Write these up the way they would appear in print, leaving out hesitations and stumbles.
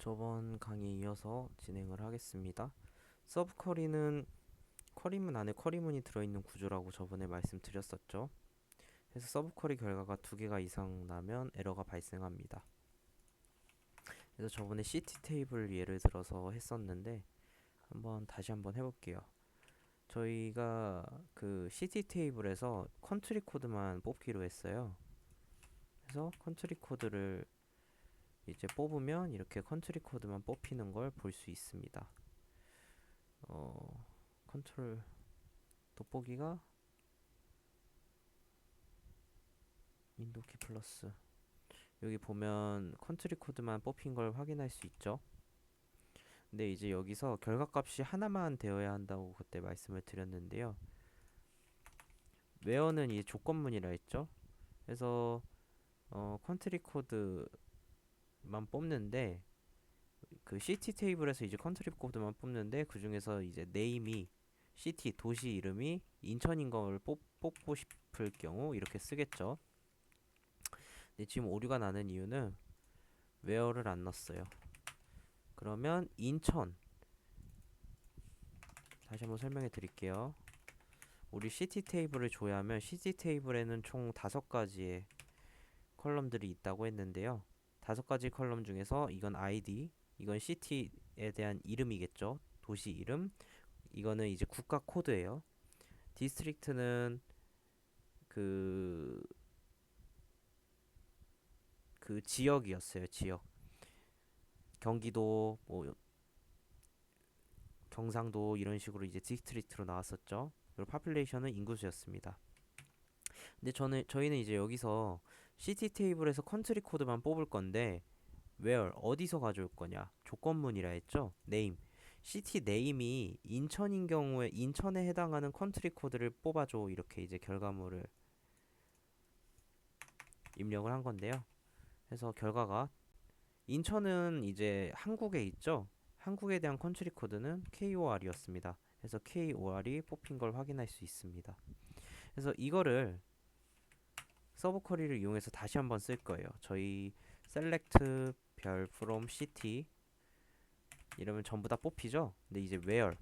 저번 강의에 이어서 진행을 하겠습니다. 서브 쿼리문 안에 쿼리문이 들어있는 구조라고 저번에 말씀드렸었죠. 그래서 서브 쿼리 결과가 두 개가 이상 나면 에러가 발생합니다. 그래서 저번에 CT 테이블 예를 들어서 했었는데 다시 한번 해볼게요. 저희가 그 CT 테이블에서 컨트리 코드만 뽑기로 했어요. 그래서 컨트리 코드를 이제 뽑으면 이렇게 컨트리 코드만 뽑히는 걸 볼 수 있습니다. 컨트롤 돋보기가 윈도키 플러스 여기 보면 컨트리 코드만 뽑힌 걸 확인할 수 있죠. 근데 이제 여기서 결과값이 하나만 되어야 한다고 그때 말씀을 드렸는데요. 웨어는 이 조건문이라 했죠. 그래서 컨트리 코드만 뽑는데 그 CT 테이블에서 이제 컨트리 코드만 뽑는데 그 중에서 이제 네임이 CT 도시 이름이 인천인 걸 뽑고 싶을 경우 이렇게 쓰겠죠. 근데 지금 오류가 나는 이유는 웨어를 안 넣었어요. 그러면 인천 다시 한번 설명해 드릴게요. 우리 CT 테이블을 조회하면 CT 테이블에는 총 5가지의 컬럼들이 있다고 했는데요. 5가지 컬럼 중에서 이건 ID, 이건 CT에 대한 이름이겠죠. 도시 이름. 이거는 이제 국가 코드예요. 디스트릭트는 그, 그 지역이었어요. 지역. 경기도, 뭐 경상도 이런 식으로 이제 디스트릭트로 나왔었죠. 그리고 파퓰레이션은 인구수였습니다. 근데 저희는 이제 여기서 CT 테이블에서 컨트리 코드만 뽑을 건데 where 어디서 가져올 거냐 조건문이라 했죠. name CT 네임이 인천인 경우에 인천에 해당하는 컨트리 코드를 뽑아줘 이렇게 이제 결과물을 입력을 한 건데요. 그래서 결과가 인천은 이제 한국에 있죠. 한국에 대한 컨트리 코드는 KOR이었습니다. 그래서 KOR이 뽑힌 걸 확인할 수 있습니다. 그래서 이거를 서브 쿼리를 이용해서 다시 한번 쓸 거예요. 저희 select 별 from city 이러면 전부 다 뽑히죠. 근데 이제 where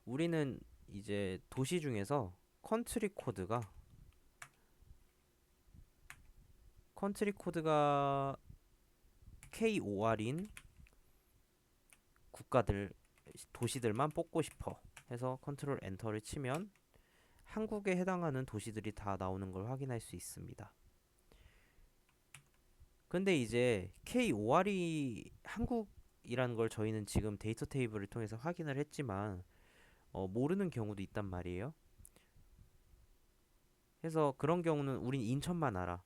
우리는 이제 도시 중에서 컨트리 코드가 KOR인 국가들 도시들만 뽑고 싶어 해서 컨트롤 엔터를 치면 한국에 해당하는 도시들이 다 나오는 걸 확인할 수 있습니다. 근데 이제 KOR이 한국이라는 걸 저희는 지금 데이터 테이블을 통해서 확인을 했지만 모르는 경우도 있단 말이에요. 그래서 그런 경우는 우린 인천만 알아.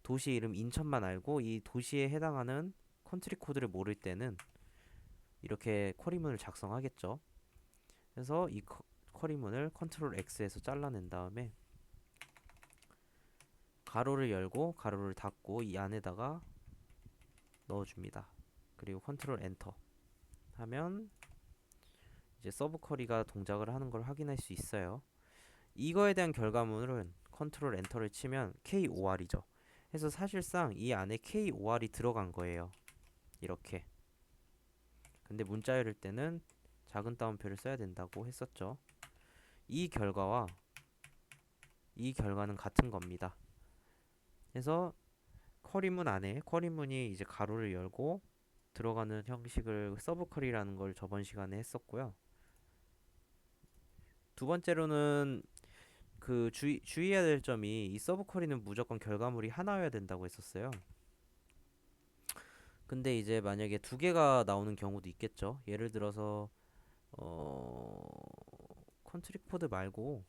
도시 이름 인천만 알고 이 도시에 해당하는 컨트리 코드를 모를 때는 이렇게 쿼리문을 작성하겠죠. 그래서 이 쿼리문을 컨트롤 X에서 잘라낸 다음에 가로를 열고 가로를 닫고 이 안에다가 넣어줍니다. 그리고 컨트롤 엔터 하면 이제 서브 쿼리가 동작을 하는 걸 확인할 수 있어요. 이거에 대한 결과물은 컨트롤 엔터를 치면 KOR이죠. 그래서 사실상 이 안에 KOR이 들어간 거예요. 이렇게. 근데 문자 열을 때는 작은 따옴표를 써야 된다고 했었죠. 이 결과와 이 결과는 같은 겁니다. 그래서 쿼리문 안에 쿼리문이 이제 가로를 열고 들어가는 형식을 서브 쿼리라는 걸 저번 시간에 했었고요. 두 번째로는 그 주의해야 될 점이 이 서브 쿼리는 무조건 결과물이 하나여야 된다고 했었어요. 근데 이제 만약에 두 개가 나오는 경우도 있겠죠. 예를 들어서 어 컨트리 코드 말고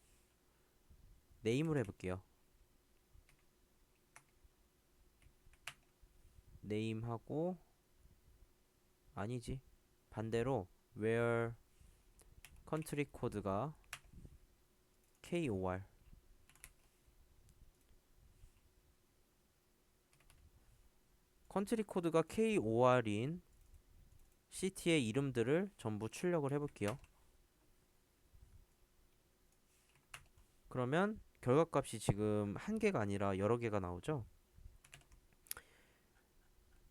네임을 해볼게요. 네임하고 아니지 반대로 where 컨트리 코드가 KOR 컨트리 코드가 KOR인 CT의 이름들을 전부 출력을 해볼게요. 그러면 결과값이 지금 한 개가 아니라 여러 개가 나오죠.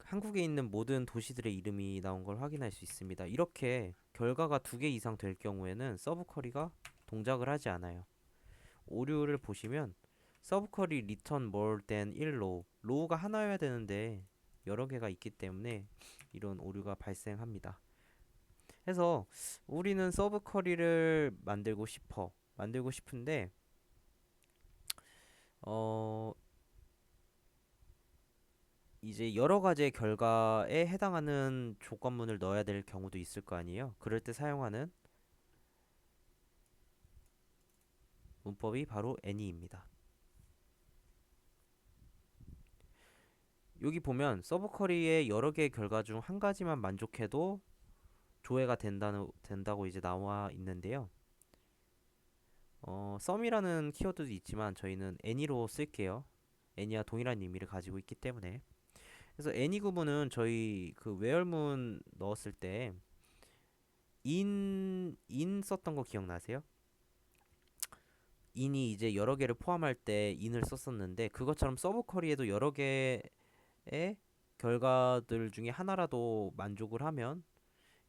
한국에 있는 모든 도시들의 이름이 나온 걸 확인할 수 있습니다. 이렇게 결과가 2개 이상 될 경우에는 서브 쿼리가 동작을 하지 않아요. 오류를 보시면 서브 쿼리 return more than 1row, row가 하나여야 되는데 여러 개가 있기 때문에 이런 오류가 발생합니다. 해서 우리는 서브 쿼리를 만들고 싶은데 어 이제 여러 가지의 결과에 해당하는 조건문을 넣어야 될 경우도 있을 거 아니에요. 그럴 때 사용하는 문법이 바로 any입니다. 여기 보면 서브 쿼리의 여러 개의 결과 중 한 가지만 만족해도 조회가 된다고 이제 나와 있는데요. sum이라는 키워드도 있지만 저희는 any로 쓸게요. any와 동일한 의미를 가지고 있기 때문에. 그래서 any 구문은 저희 그 where문 넣었을 때 in 썼던 거 기억나세요? in이 이제 여러 개를 포함할 때 in을 썼었는데 그것처럼 서브 쿼리에도 여러 개의 결과들 중에 하나라도 만족을 하면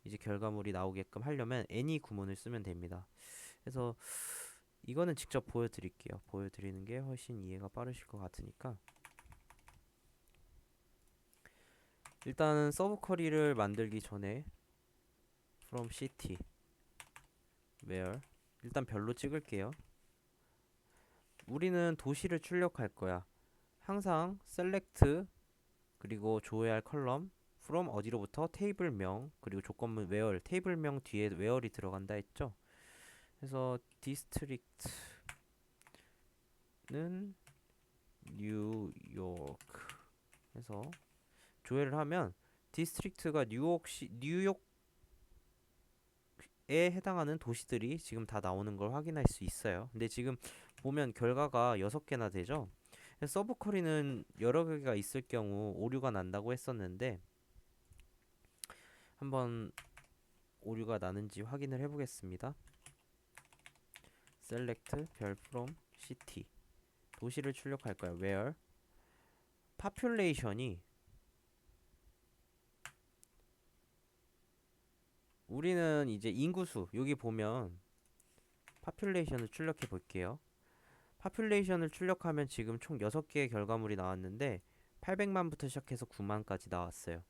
이제 결과물이 나오게끔 하려면 any 구문을 쓰면 됩니다. 그래서 이거는 직접 보여드릴게요. 보여드리는 게 훨씬 이해가 빠르실 것 같으니까 일단은 서브 쿼리를 만들기 전에 from city where 일단 별로 찍을게요. 우리는 도시를 출력할 거야. 항상 select 그리고 조회할 컬럼 from 어디로부터 테이블명 그리고 조건문 where 테이블명 뒤에 where이 들어간다 했죠. 그래서 district는 뉴욕 해서 조회를 하면 디스트릭트가 뉴욕에 해당하는 도시들이 지금 다 나오는 걸 확인할 수 있어요. 근데 지금 보면 결과가 6개나 되죠. 서브 쿼리는 여러 개가 있을 경우 오류가 난다고 했었는데 한번 오류가 나는지 확인을 해보겠습니다. select 별 from city 도시를 출력할 거야. where population이 우리는 이제 인구수 여기 보면 population을 출력해 볼게요. population을 출력하면 지금 총 6개의 결과물이 나왔는데 800만부터 시작해서 9만까지 나왔어요.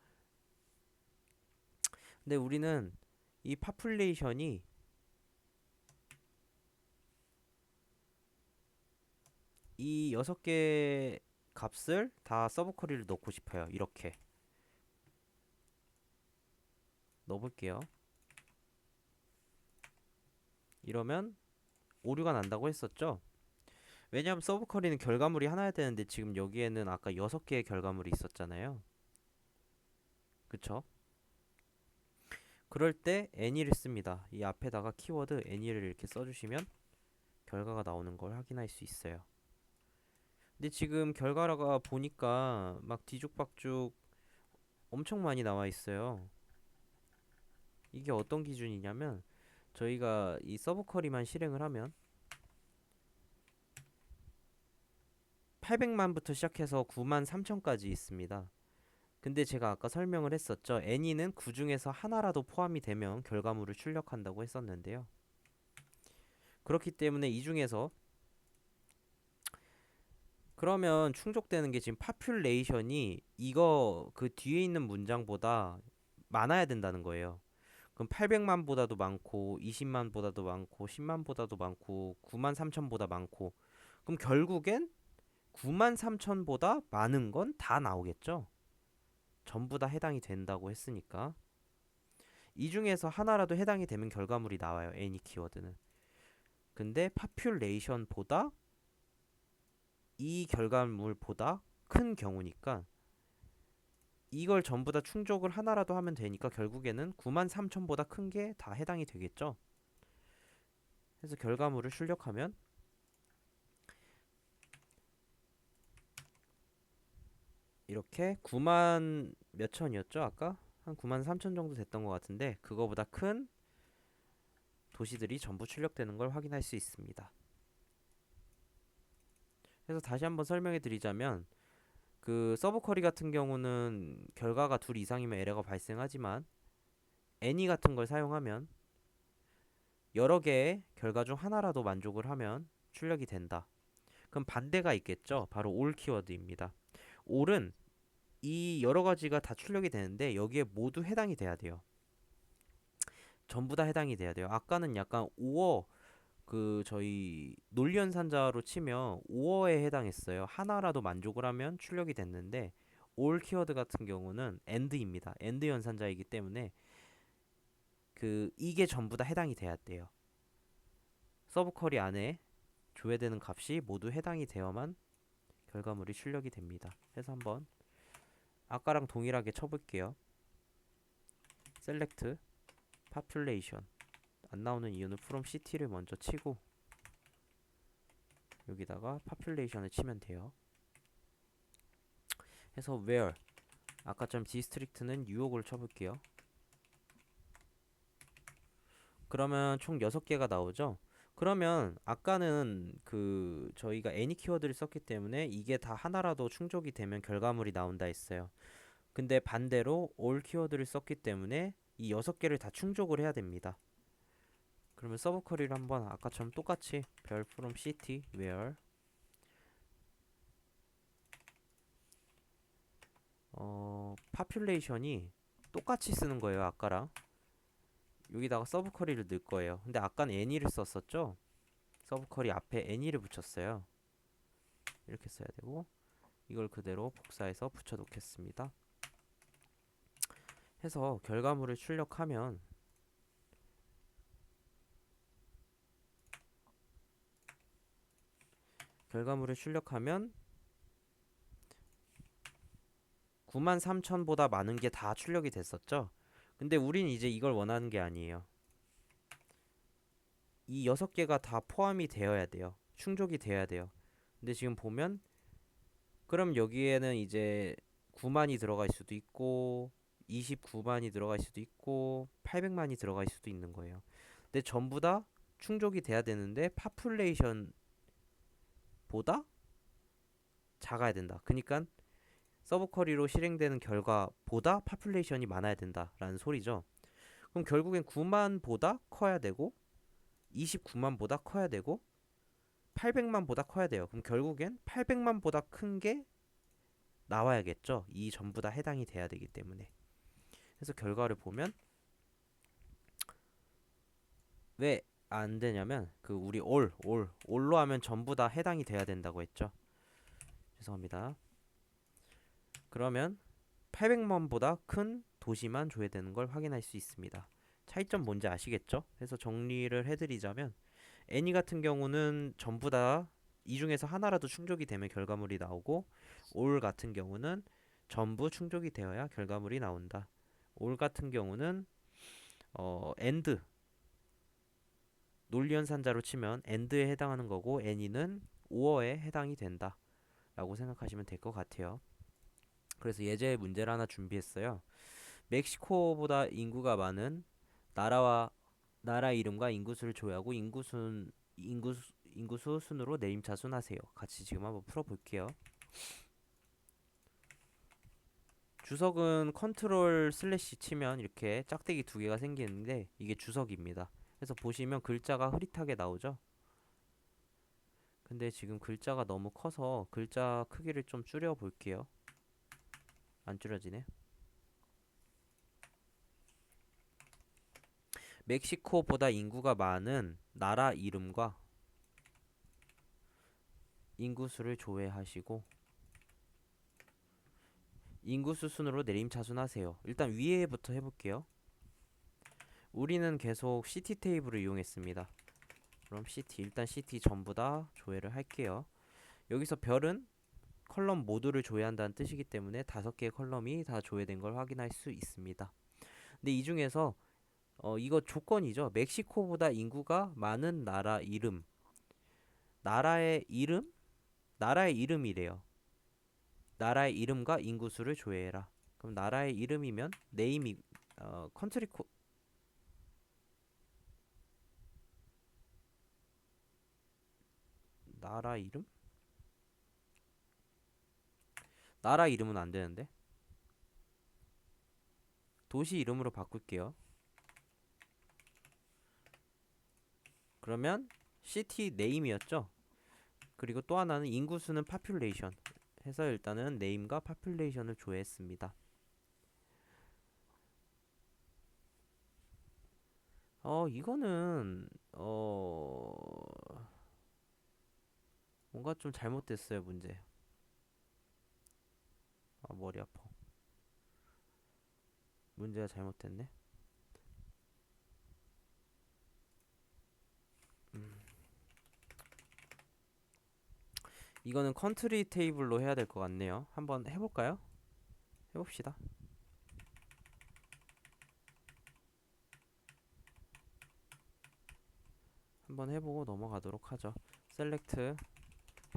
근데 우리는 이 population이 이 6개 값을 다 서브 쿼리를 넣고 싶어요. 이렇게 넣어볼게요. 이러면 오류가 난다고 했었죠. 왜냐하면 서브 쿼리는 결과물이 하나야 되는데 지금 여기에는 아까 6개의 결과물이 있었잖아요. 그쵸? 그럴 때 any를 씁니다. 이 앞에다가 키워드 any를 이렇게 써주시면 결과가 나오는 걸 확인할 수 있어요. 근데 지금 결과가 보니까 막 뒤죽박죽 엄청 많이 나와 있어요. 이게 어떤 기준이냐면 저희가 이 서브 쿼리만 실행을 하면 800만부터 시작해서 9만 3천까지 있습니다. 근데 제가 아까 설명을 했었죠. any는 그 중에서 하나라도 포함이 되면 결과물을 출력한다고 했었는데요. 그렇기 때문에 이 중에서 그러면 충족되는 게 지금 population이 이거 그 뒤에 있는 문장보다 많아야 된다는 거예요. 그럼 800만보다도 많고 20만보다도 많고 10만보다도 많고 9만 3천보다 많고 그럼 결국엔 9만 3천보다 많은 건 다 나오겠죠? 전부 다 해당이 된다고 했으니까 이 중에서 하나라도 해당이 되면 결과물이 나와요. any 키워드는. 근데 population보다 이 결과물보다 큰 경우니까 이걸 전부 다 충족을 하나라도 하면 되니까 결국에는 9만 3천보다 큰 게 다 해당이 되겠죠. 그래서 결과물을 출력하면 이렇게 9만 몇 천이었죠 아까? 한 9만 3천 정도 됐던 것 같은데 그거보다 큰 도시들이 전부 출력되는 걸 확인할 수 있습니다. 그래서 다시 한번 설명해 드리자면 그 서브 쿼리 같은 경우는 결과가 둘 이상이면 에러가 발생하지만 any 같은 걸 사용하면 여러 개의 결과 중 하나라도 만족을 하면 출력이 된다. 그럼 반대가 있겠죠? 바로 all 키워드입니다. all은 이 여러 가지가 다 출력이 되는데 여기에 모두 해당이 돼야 돼요. 전부 다 해당이 돼야 돼요. 아까는 약간 5어 그 저희 논리연산자로 치면 5어에 해당했어요. 하나라도 만족을 하면 출력이 됐는데 all 키워드 같은 경우는 and입니다. and 연산자이기 때문에 그 이게 전부 다 해당이 돼야 돼요. 서브 쿼리 안에 조회되는 값이 모두 해당이 되어만 결과물이 출력이 됩니다. 해서 한번 아까랑 동일하게 쳐볼게요. select population 안 나오는 이유는 from city를 먼저 치고 여기다가 population을 치면 돼요. 해서 where 아까처럼 district는 뉴욕을 쳐볼게요. 그러면 총 6개가 나오죠. 그러면 아까는 그 저희가 any 키워드를 썼기 때문에 이게 다 하나라도 충족이 되면 결과물이 나온다 했어요. 근데 반대로 all 키워드를 썼기 때문에 이 6개를 다 충족을 해야 됩니다. 그러면 서브 쿼리를 한번 아까처럼 똑같이 별 from city where population이 똑같이 쓰는 거예요. 아까랑 여기다가 서브 쿼리를 넣을 거예요. 근데 아까는 any를 썼었죠. 서브 쿼리 앞에 any를 붙였어요. 이렇게 써야 되고 이걸 그대로 복사해서 붙여 놓겠습니다. 해서 결과물을 출력하면 결과물을 출력하면 93,000보다 많은 게 다 출력이 됐었죠. 근데 우린 이제 이걸 원하는 게 아니에요. 이 6개가 다 포함이 되어야 돼요. 충족이 돼야 돼요. 근데 지금 보면 그럼 여기에는 이제 9만이 들어갈 수도 있고 29만이 들어갈 수도 있고 800만이 들어갈 수도 있는 거예요. 근데 전부 다 충족이 돼야 되는데 파퓰레이션보다 작아야 된다. 그러니까 서브 쿼리로 실행되는 결과보다 파퓰레이션이 많아야 된다라는 소리죠. 그럼 결국엔 9만보다 커야 되고 29만보다 커야 되고 800만보다 커야 돼요. 그럼 결국엔 800만보다 큰 게 나와야겠죠. 이 전부 다 해당이 돼야 되기 때문에. 그래서 결과를 보면 왜 안 되냐면 그 우리 all로 하면 전부 다 해당이 돼야 된다고 했죠. 죄송합니다. 그러면 800만보다 큰 도시만 조회되는 걸 확인할 수 있습니다. 차이점 뭔지 아시겠죠? 그래서 정리를 해드리자면 any 같은 경우는 전부 다 이 중에서 하나라도 충족이 되면 결과물이 나오고 all 같은 경우는 전부 충족이 되어야 결과물이 나온다. all 같은 경우는 and 논리연산자로 치면 and에 해당하는 거고 any는 or에 해당이 된다 라고 생각하시면 될 것 같아요. 그래서 예제 문제를 하나 준비했어요. 멕시코보다 인구가 많은 나라 이름과 인구수를 조회하고 인구수 순으로 내림차순하세요. 같이 지금 한번 풀어볼게요. 주석은 컨트롤 슬래시 치면 이렇게 짝대기 2개가 생기는데 이게 주석입니다. 그래서 보시면 글자가 흐릿하게 나오죠. 근데 지금 글자가 너무 커서 글자 크기를 좀 줄여 볼게요. 안 줄여지네. 멕시코보다 인구가 많은 나라 이름과 인구수를 조회하시고 인구수 순으로 내림차순하세요. 일단 위에부터 해볼게요. 우리는 계속 시티 테이블을 이용했습니다. 그럼 시티 일단 시티 전부 다 조회를 할게요. 여기서 별은 컬럼 모두를 조회한다는 뜻이기 때문에 5개의 컬럼이 다 조회된 걸 확인할 수 있습니다. 근데 이 중에서 이거 조건이죠. 멕시코보다 인구가 많은 나라 이름. 나라의 이름? 나라의 이름이래요. 나라의 이름과 인구수를 조회해라. 그럼 나라의 이름이면 네임이 컨트리 코 나라 이름? 나라 이름은 안 되는데. 도시 이름으로 바꿀게요. 그러면 시티 네임이었죠. 그리고 또 하나는 인구수는 population 해서 일단은 네임과 population을 조회했습니다. 이거는 뭔가 좀 잘못됐어요, 문제. 아, 머리 아파. 문제가 잘못됐네. 이거는 컨트리 테이블로 해야 될 것 같네요. 한번 해볼까요? 해봅시다. 한번 해보고 넘어가도록 하죠. select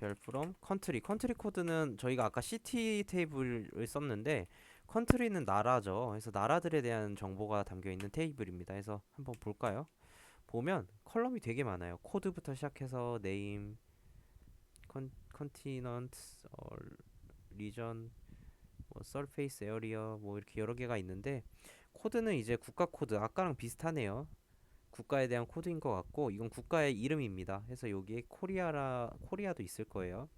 별 from 컨트리 코드는 저희가 아까 시티 테이블을 썼는데 컨트리는 나라죠. 그래서 나라들에 대한 정보가 담겨 있는 테이블입니다. 그래서 한번 볼까요? 보면 컬럼이 되게 많아요. 코드부터 시작해서 name, continent, region, 뭐 surface area 뭐 이렇게 여러 개가 있는데 코드는 이제 국가 코드 아까랑 비슷하네요. 국가에 대한 코드인 것 같고 이건 국가의 이름입니다. 그래서 여기에 코리아도 있을 거예요.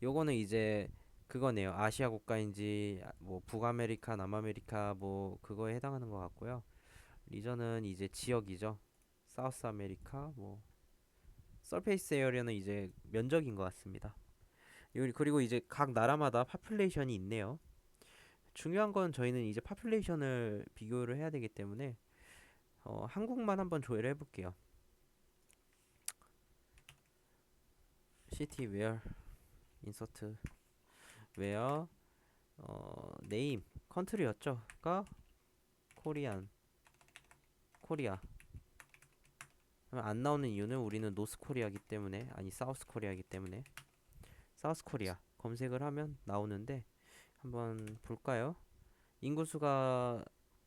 요거는 이제 그거네요. 아시아 국가인지 뭐 북아메리카, 남아메리카 뭐 그거에 해당하는 것 같고요. 리전은 이제 지역이죠. 사우스 아메리카 뭐 서페이스 에어리어는 이제 면적인 것 같습니다. 그리고 이제 각 나라마다 파퓰레이션이 있네요. 중요한 건 저희는 이제 파퓰레이션을 비교를 해야 되기 때문에 한국만 한번 조회를 해볼게요. 시티 웨어 인서트 웨어 네임 컨트리였죠.가 코리안 코리아 안 나오는 이유는 우리는 노스 코리아기 때문에 아니 사우스 코리아이기 때문에 사우스 코리아 검색을 하면 나오는데 한번 볼까요? 인구수가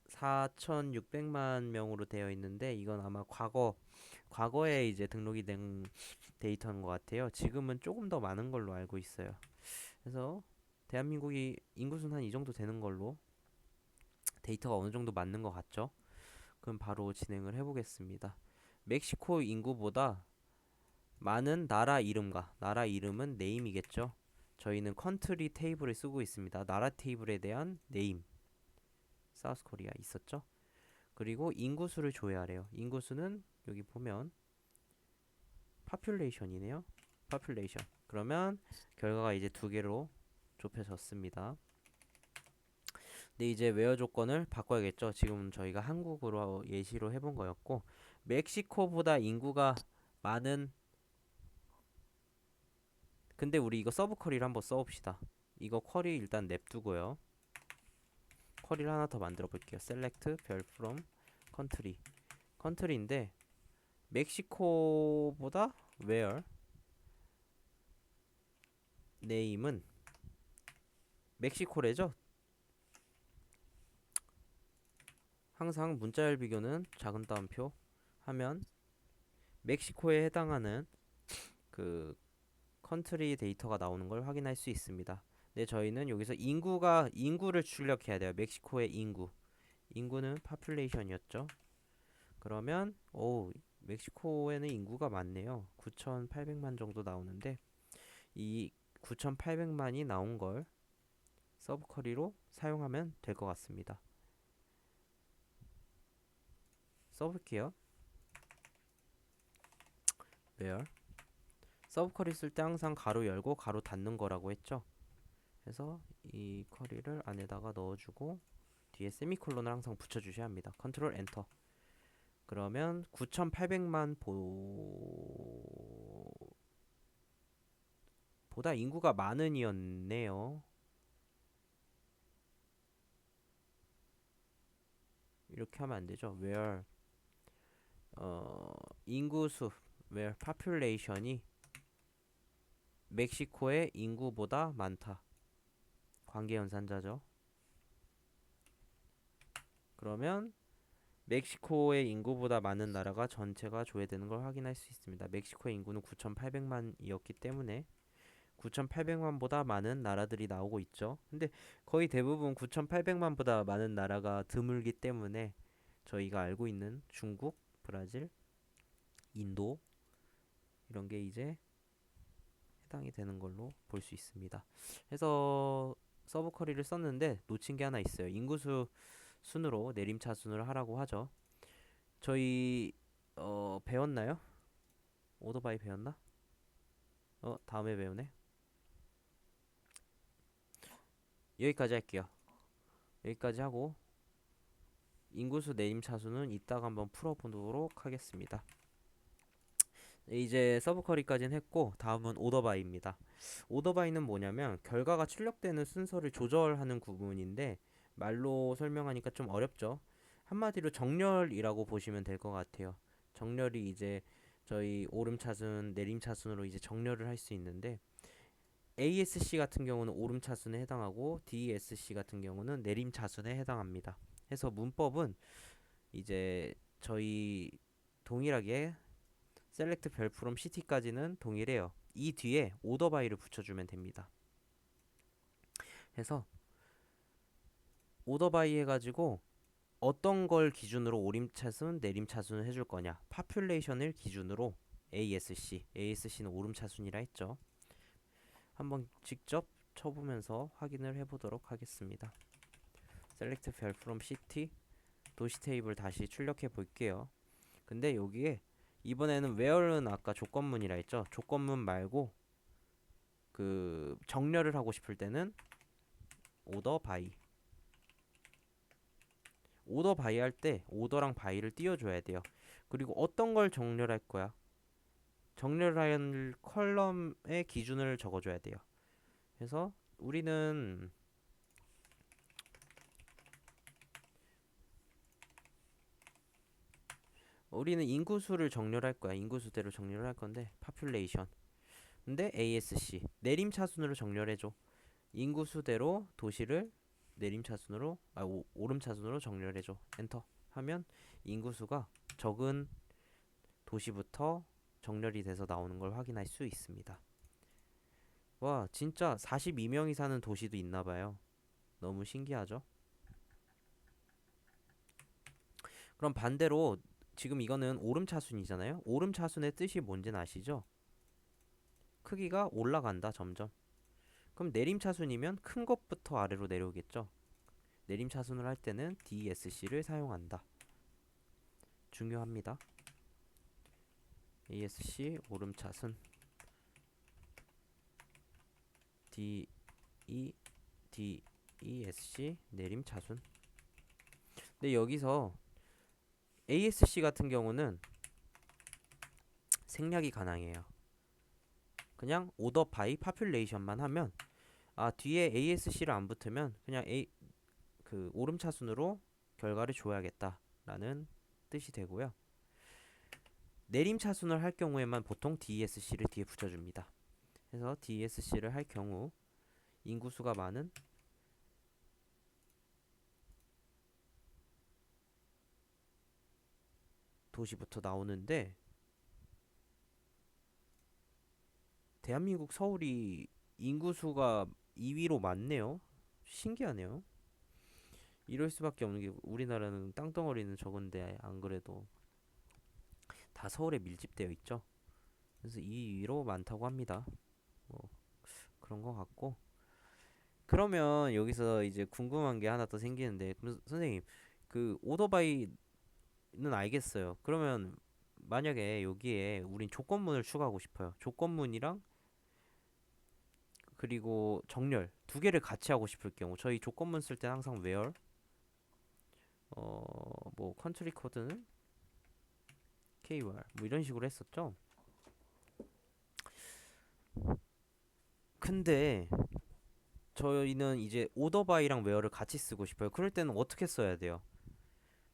4,600만 명으로 되어 있는데 이건 아마 과거에 이제 등록이 된 데이터인 것 같아요. 지금은 조금 더 많은 걸로 알고 있어요. 그래서 대한민국이 인구수는 한 이 정도 되는 걸로 데이터가 어느 정도 맞는 것 같죠? 그럼 바로 진행을 해보겠습니다. 멕시코 인구보다 많은 나라 이름은 네임이겠죠. 저희는 컨트리 테이블을 쓰고 있습니다. 나라 테이블에 대한 네임 사우스 코리아 있었죠. 그리고 인구수를 조회하래요. 인구수는 여기 보면 population이네요. population. 그러면 결과가 이제 두 개로 좁혀졌습니다. 근데 이제 웨어 조건을 바꿔야겠죠. 지금 저희가 한국으로 예시로 해본 거였고 멕시코보다 인구가 많은 근데 우리 이거 서브 쿼리를 한번 써봅시다. 이거 쿼리 일단 냅두고요. 쿼리를 하나 더 만들어 볼게요. select 별 from country 컨트리인데 멕시코보다 where name은 멕시코래죠. 항상 문자열 비교는 작은 따옴표 하면 멕시코에 해당하는 그 컨트리 데이터가 나오는 걸 확인할 수 있습니다. 근데 저희는 여기서 인구를 출력해야 돼요. 멕시코의 인구는 population이었죠. 그러면 멕시코에는 인구가 많네요. 9,800만 정도 나오는데 이 9,800만이 나온 걸 서브 쿼리로 사용하면 될 것 같습니다. 써볼게요. where 서브 쿼리 쓸 때 항상 가로 열고 가로 닫는 거라고 했죠. 그래서 이 쿼리를 안에다가 넣어주고 뒤에 세미콜론을 항상 붙여주셔야 합니다. 컨트롤 엔터. 그러면 9,800만 보다 인구가 많은이었네요. 이렇게 하면 안 되죠. where 인구수 where population이 멕시코의 인구보다 많다. 관계연산자죠. 그러면 멕시코의 인구보다 많은 나라가 전체가 조회되는 걸 확인할 수 있습니다. 멕시코의 인구는 9,800만이었기 때문에 9,800만보다 많은 나라들이 나오고 있죠. 근데 거의 대부분 9,800만보다 많은 나라가 드물기 때문에 저희가 알고 있는 중국, 브라질, 인도 이런 게 이제 해당이 되는 걸로 볼 수 있습니다. 그래서 서브 쿼리를 썼는데 놓친 게 하나 있어요. 인구수 순으로 내림차순을 하라고 하죠. 저희 배웠나요? 오토바이 배웠나? 다음에 배우네. 여기까지 할게요. 여기까지 하고 인구수 내림차순은 이따가 한번 풀어보도록 하겠습니다. 이제 서브 쿼리까지는 했고 다음은 오더바이입니다. 오더바이는 뭐냐면 결과가 출력되는 순서를 조절하는 구문인데 말로 설명하니까 좀 어렵죠. 한마디로 정렬이라고 보시면 될 것 같아요. 정렬이 이제 저희 오름차순, 내림차순으로 이제 정렬을 할 수 있는데 ASC 같은 경우는 오름차순에 해당하고 DSC 같은 경우는 내림차순에 해당합니다. 해서 문법은 이제 저희 동일하게 select 별 from city까지는 동일해요. 이 뒤에 오더 바이를 붙여주면 됩니다. 해서 오더 바이 해가지고 어떤 걸 기준으로 오름차순, 내림차순을 해줄 거냐. population을 기준으로 ASC는 오름차순이라 했죠. 한번 직접 쳐보면서 확인을 해보도록 하겠습니다. select 별 from city 도시 테이블 다시 출력해 볼게요. 근데 여기에 이번에는 where는 아까 조건문이라 했죠. 조건문 말고 그 정렬을 하고 싶을 때는 오더 바이 할 때 오더랑 바이를 띄워줘야 돼요. 그리고 어떤 걸 정렬할 거야? 정렬할 컬럼의 기준을 적어줘야 돼요. 그래서 우리는 인구수를 정렬할 거야. 인구수대로 정렬할 건데 population. 근데 ASC 내림차순으로 정렬해줘. 인구수대로 도시를 내림차순으로 오름차순으로 정렬해줘. 엔터 하면 인구수가 적은 도시부터 정렬이 돼서 나오는 걸 확인할 수 있습니다. 와, 진짜 42명이 사는 도시도 있나봐요. 너무 신기하죠? 그럼 반대로 지금 이거는 오름차순이잖아요. 오름차순의 뜻이 뭔지는 아시죠? 크기가 올라간다, 점점. 그럼 내림차순이면 큰 것부터 아래로 내려오겠죠? 내림차순을 할 때는 DSC를 사용한다. 중요합니다. ASC 오름차순 DESC 내림차순. 근데 여기서 ASC 같은 경우는 생략이 가능해요. 그냥 오더 바이 파퓰레이션만 하면 뒤에 ASC를 안 붙으면 그냥 그 오름차순으로 결과를 줘야겠다라는 뜻이 되고요. 내림차순을 할 경우에만 보통 DSC를 뒤에 붙여줍니다. 그래서 DSC를 할 경우 인구수가 많은 도시부터 나오는데 대한민국 서울이 인구수가 2위로 많네요. 신기하네요. 이럴 수밖에 없는 게 우리나라는 땅덩어리는 적은데 안 그래도 다 서울에 밀집되어 있죠. 그래서 2위로 많다고 합니다. 뭐 그런 거 같고 그러면 여기서 이제 궁금한 게 하나 더 생기는데 그럼 선생님 그 오토바이는 알겠어요. 그러면 만약에 여기에 우린 조건문을 추가하고 싶어요. 조건문이랑 그리고 정렬 두 개를 같이 하고 싶을 경우 저희 조건문 쓸 때 항상 where 뭐 컨트리 코드는 KWR 뭐 이런 식으로 했었죠. 근데 저희는 이제 오더바이랑 웨어를 같이 쓰고 싶어요. 그럴 때는 어떻게 써야 돼요?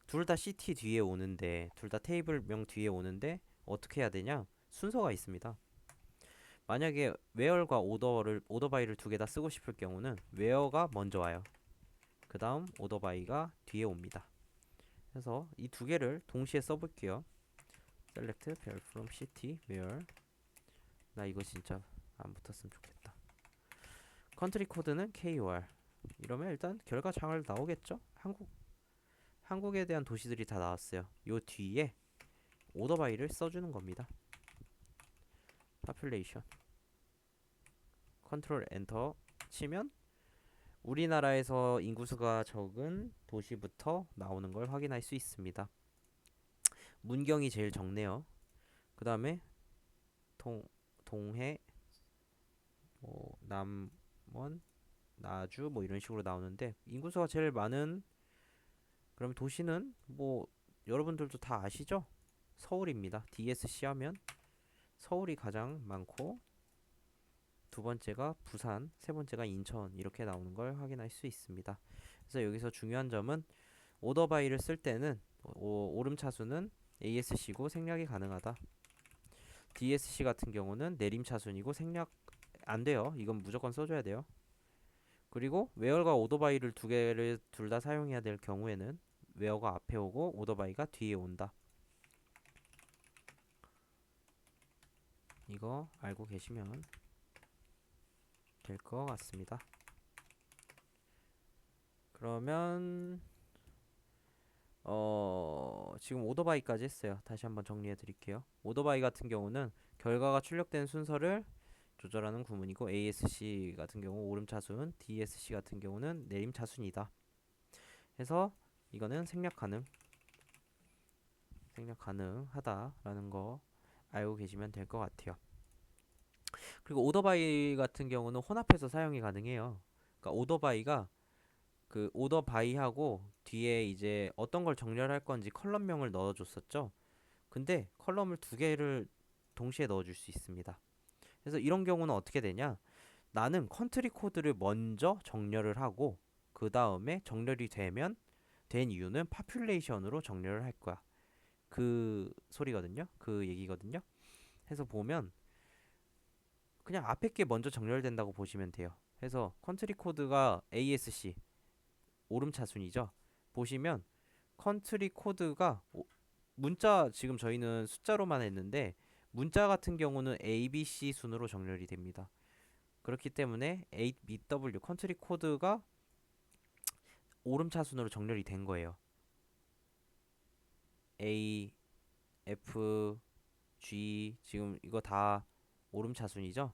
둘 다 CT 뒤에 오는데 둘 다 테이블명 뒤에 오는데 어떻게 해야 되냐? 순서가 있습니다. 만약에 웨어과 오더바이를 두 개 다 쓰고 싶을 경우는 웨어가 먼저 와요. 그 다음 오더바이가 뒤에 옵니다. 그래서 이 두 개를 동시에 써볼게요. select 별 from city where 나 이거 진짜 안 붙었으면 좋겠다. 컨트리 코드는 KOR. 이러면 일단 결과 잘 나오겠죠? 한국에 대한 도시들이 다 나왔어요. 요 뒤에 오더바이를 써주는 겁니다. population 컨트롤 엔터 치면 우리나라에서 인구수가 적은 도시부터 나오는 걸 확인할 수 있습니다. 문경이 제일 적네요. 그 다음에 동해, 남원, 나주 뭐 이런 식으로 나오는데 인구수가 제일 많은 그럼 도시는 뭐 여러분들도 다 아시죠? 서울입니다. DSC 하면 서울이 가장 많고 두 번째가 부산, 세 번째가 인천 이렇게 나오는 걸 확인할 수 있습니다. 그래서 여기서 중요한 점은 오더바이를 쓸 때는 오름차순은 ASC고 생략이 가능하다. DSC 같은 경우는 내림차순이고 생략 안 돼요. 이건 무조건 써줘야 돼요. 그리고 웨어가 오더바이를 두 개를 둘 다 사용해야 될 경우에는 웨어가 앞에 오고 오더바이가 뒤에 온다. 이거 알고 계시면 될 것 같습니다. 그러면 지금 오더바이까지 했어요. 다시 한번 정리해 드릴게요. 오더바이 같은 경우는 결과가 출력된 순서를 조절하는 구문이고 ASC 같은 경우 오름차순, DSC 같은 경우는 내림차순이다. 해서 이거는 생략 가능하다라는 거 알고 계시면 될 것 같아요. 그리고 오더바이 같은 경우는 혼합해서 사용이 가능해요. 그러니까 오더바이가 그 오더바이하고 뒤에 이제 어떤 걸 정렬할 건지 컬럼명을 넣어줬었죠. 근데 컬럼을 두 개를 동시에 넣어줄 수 있습니다. 그래서 이런 경우는 어떻게 되냐? 나는 컨트리 코드를 먼저 정렬을 하고 그 다음에 정렬이 된 이유는 파퓰레이션으로 정렬을 할 거야. 그 소리거든요. 그 얘기거든요. 해서 보면 그냥 앞에 게 먼저 정렬된다고 보시면 돼요. 해서 컨트리 코드가 ASC 오름차순이죠. 보시면 컨트리 코드가 문자 지금 저희는 숫자로만 했는데 문자 같은 경우는 A, B, C 순으로 정렬이 됩니다. 그렇기 때문에 ABW 컨트리 코드가 오름차순으로 정렬이 된 거예요. A, F, G 지금 이거 다 오름차순이죠.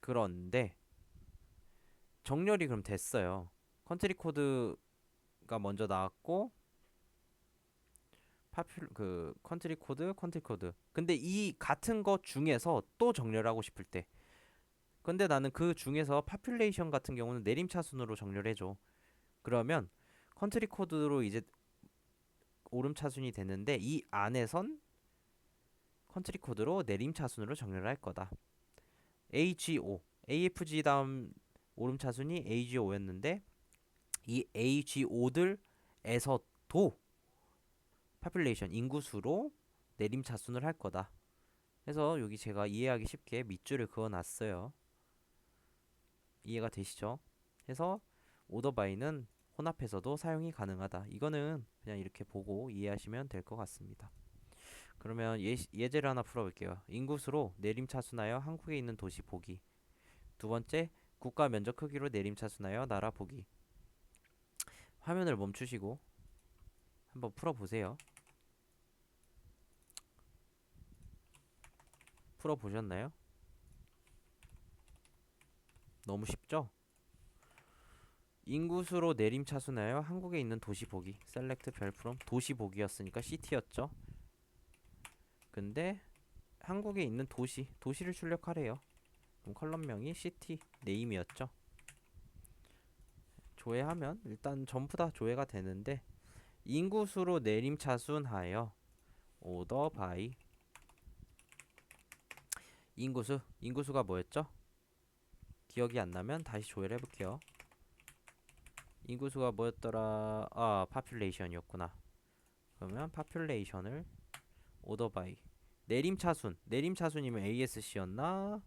그런데 정렬이 그럼 됐어요. 컨트리 코드가 먼저 나왔고 컨트리 코드. 근데 이 같은 것 중에서 또 정렬하고 싶을 때. 근데 나는 그 중에서 파퓰레이션 같은 경우는 내림차순으로 정렬해줘. 그러면 컨트리 코드로 이제 오름차순이 되는데 이 안에선 컨트리 코드로 내림차순으로 정렬할 거다. AGO, AFG 다음 오름차순이 AGO였는데 이 AGO들에서도 파퓰레이션 인구수로 내림차순을 할 거다. 그래서 여기 제가 이해하기 쉽게 밑줄을 그어놨어요. 이해가 되시죠? 해서 오더바이는 혼합해서도 사용이 가능하다. 이거는 그냥 이렇게 보고 이해하시면 될 것 같습니다. 그러면 예제를 하나 풀어볼게요. 인구수로 내림차순하여 한국에 있는 도시 보기. 두 번째, 국가 면적 크기로 내림차순하여 나라 보기. 화면을 멈추시고 한번 풀어보세요. 풀어보셨나요? 너무 쉽죠? 인구수로 내림차순하여 한국에 있는 도시 보기. 셀렉트 별프롬 도시 보기였으니까 시티였죠. 근데 한국에 있는 도시를 출력하래요. 그럼 컬럼명이 시티 네임이었죠. 조회하면 일단 전부 다 조회가 되는데 인구수로 내림차순하여 오더 바이 인구수가 뭐였죠? 기억이 안 나면 다시 조회를 해볼게요. 인구수가 뭐였더라? 아, 파퓰레이션이었구나. 그러면 파퓰레이션을 오더 바이 내림차순이면 ASC였나?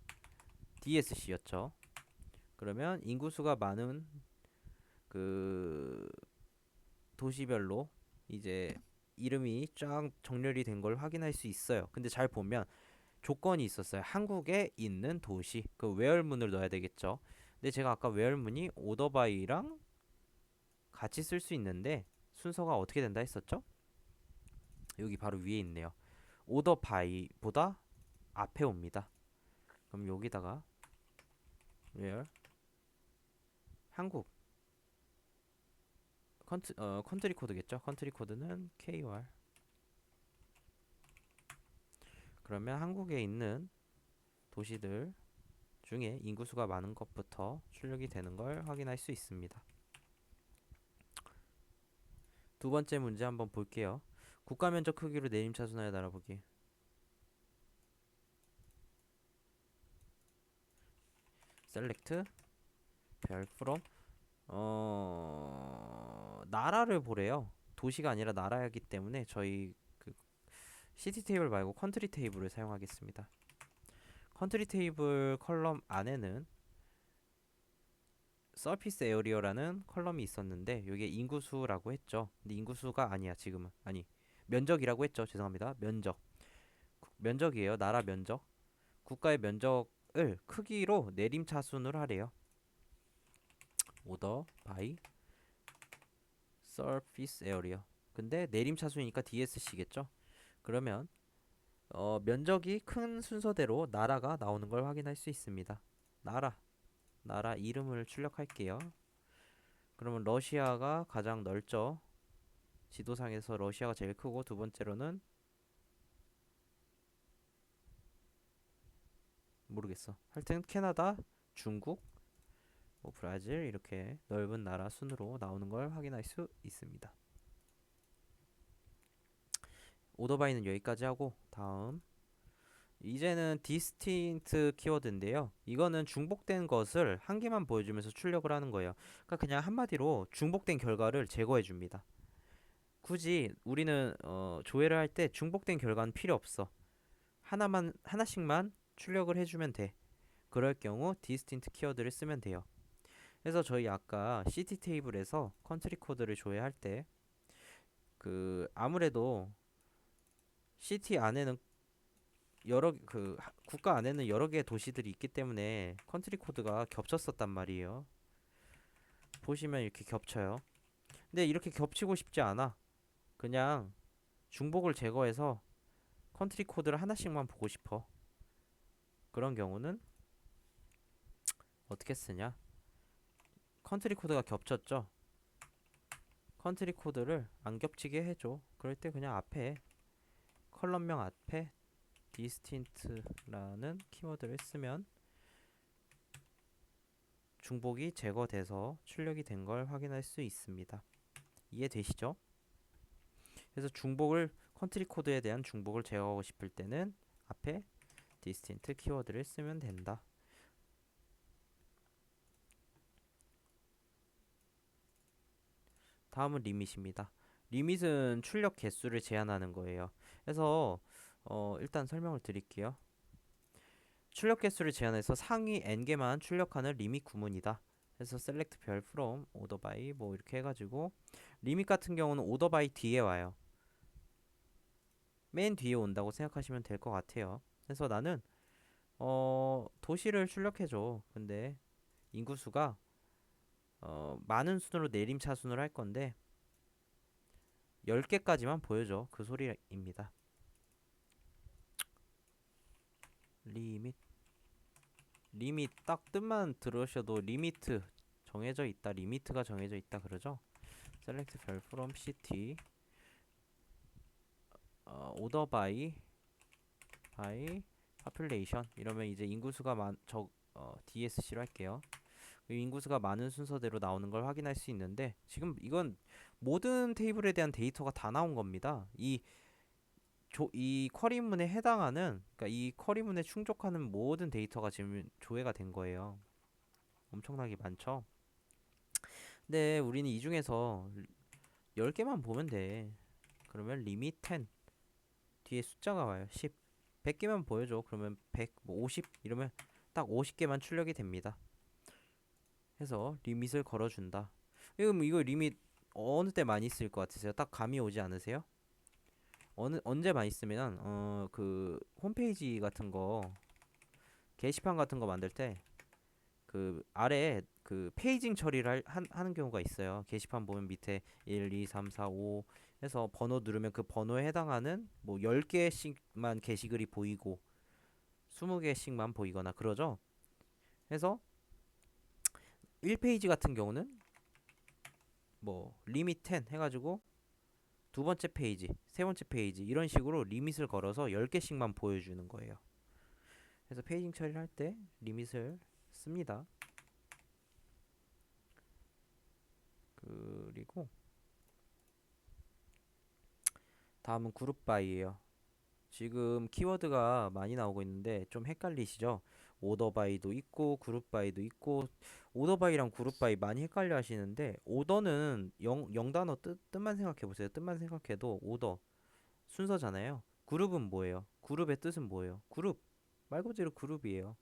DSC였죠. 그러면 인구수가 많은 그 도시별로 이제 이름이 쫙 정렬이 된 걸 확인할 수 있어요. 근데 잘 보면 조건이 있었어요. 한국에 있는 도시. 그 where문을 넣어야 되겠죠. 근데 제가 아까 where문이 order by랑 같이 쓸 수 있는데 순서가 어떻게 된다 했었죠? 여기 바로 위에 있네요. order by보다 앞에 옵니다. 그럼 여기다가 where 한국 컨트리 코드겠죠? 컨트리 코드는 KR. 그러면 한국에 있는 도시들 중에 인구수가 많은 것부터 출력이 되는 걸 확인할 수 있습니다. 두 번째 문제 한번 볼게요. 국가 면적 크기로 내림차순하여 달아보기. 셀렉트 별 from 나라를 보래요. 도시가 아니라 나라이기 때문에 저희 그 시티 테이블 말고 컨트리 테이블을 사용하겠습니다. 컨트리 테이블 컬럼 안에는 서피스 에어리어라는 컬럼이 있었는데 여기에 인구수라고 했죠. 근데 인구수가 아니야 지금은. 아니 면적이라고 했죠. 죄송합니다. 면적이에요. 나라 면적. 국가의 면적을 크기로 내림차순으로 하래요. order by surface area. 근데 내림차순이니까 DSC겠죠. 그러면 면적이 큰 순서대로 나라가 나오는 걸 확인할 수 있습니다. 나라 이름을 출력할게요. 그러면 러시아가 가장 넓죠. 지도상에서 러시아가 제일 크고 두 번째로는 모르겠어. 하여튼 캐나다, 중국, 뭐 브라질 이렇게 넓은 나라 순으로 나오는 걸 확인할 수 있습니다. 오더바이는 여기까지 하고 다음 이제는 디스틴트 키워드인데요. 이거는 중복된 것을 한 개만 보여주면서 출력을 하는 거예요. 그러니까 그냥 한마디로 중복된 결과를 제거해 줍니다. 굳이 우리는 조회를 할 때 중복된 결과는 필요 없어. 하나씩만 출력을 해주면 돼. 그럴 경우 디스틴트 키워드를 쓰면 돼요. 그래서 저희 아까 CT 테이블에서 컨트리 코드를 조회할 때 아무래도 CT 안에는 국가 안에는 여러 개의 도시들이 있기 때문에 컨트리 코드가 겹쳤었단 말이에요. 보시면 이렇게 겹쳐요. 근데 이렇게 겹치고 싶지 않아. 그냥 중복을 제거해서 컨트리 코드를 하나씩만 보고 싶어. 그런 경우는 어떻게 쓰냐? 컨트리 코드가 겹쳤죠? 컨트리 코드를 안 겹치게 해줘. 그럴 때 그냥 앞에 컬럼명 앞에 distant라는 키워드를 쓰면 중복이 제거돼서 출력이 된 걸 확인할 수 있습니다. 이해되시죠? 그래서 컨트리 코드에 대한 중복을 제거하고 싶을 때는 앞에 distant 키워드를 쓰면 된다. 다음은 리밋입니다. 리밋은 출력 개수를 제한하는 거예요. 그래서 일단 설명을 드릴게요. 출력 개수를 제한해서 상위 n개만 출력하는 리밋 구문이다. 그래서 select 별 from order by 뭐 이렇게 해가지고 리밋 같은 경우는 order by 뒤에 와요. 맨 뒤에 온다고 생각하시면 될 것 같아요. 그래서 나는 도시를 출력해줘. 근데 인구수가 많은 순으로 내림차순으로 할 건데 10개까지만 보여줘. 그 소리입니다. 리밋 딱 뜻만 들으셔도 리미트 정해져 있다. 리미트가 정해져 있다 그러죠. select 별 from city order by population 이러면 이제 인구수가 DSC로 할게요. 인구수가 많은 순서대로 나오는 걸 확인할 수 있는데 지금 이건 모든 테이블에 대한 데이터가 다 나온 겁니다. 이 쿼리문에 해당하는 그러니까 이 쿼리문에 충족하는 모든 데이터가 지금 조회가 된 거예요. 엄청나게 많죠. 근데 우리는 이 중에서 10개만 보면 돼. 그러면 리밋 10 뒤에 숫자가 와요. 10 100개만 보여줘. 그러면 100, 뭐 50 이러면 딱 50개만 출력이 됩니다. 해서 리밋을 걸어준다. 이거 리밋 어느 때 많이 쓸 것 같으세요? 딱 감이 오지 않으세요? 언제 많이 쓰면 그 홈페이지 같은 거 게시판 같은 거 만들 때 그 아래에 그 페이징 처리를 하는 경우가 있어요. 게시판 보면 밑에 1, 2, 3, 4, 5 해서 번호 누르면 그 번호에 해당하는 뭐 10개씩만 게시글이 보이고 20개씩만 보이거나 그러죠. 해서 1페이지 같은 경우는 뭐 리밋 10 해가지고 두 번째 페이지, 세 번째 페이지 이런 식으로 리밋을 걸어서 10개씩만 보여주는 거예요. 그래서 페이징 처리를 할 때 리밋을 씁니다. 그리고 다음은 그룹 바이예요. 지금 키워드가 많이 나오고 있는데 좀 헷갈리시죠? 오더 바이도 있고 그룹 바이도 있고 오더 바이랑 그룹 바이 많이 헷갈려 하시는데 오더는 영단어 뜻만 생각해 보세요. 뜻만 생각해도 오더 순서잖아요. 그룹은 뭐예요? 그룹의 뜻은 뭐예요? 그룹 말 그대로 그룹이에요.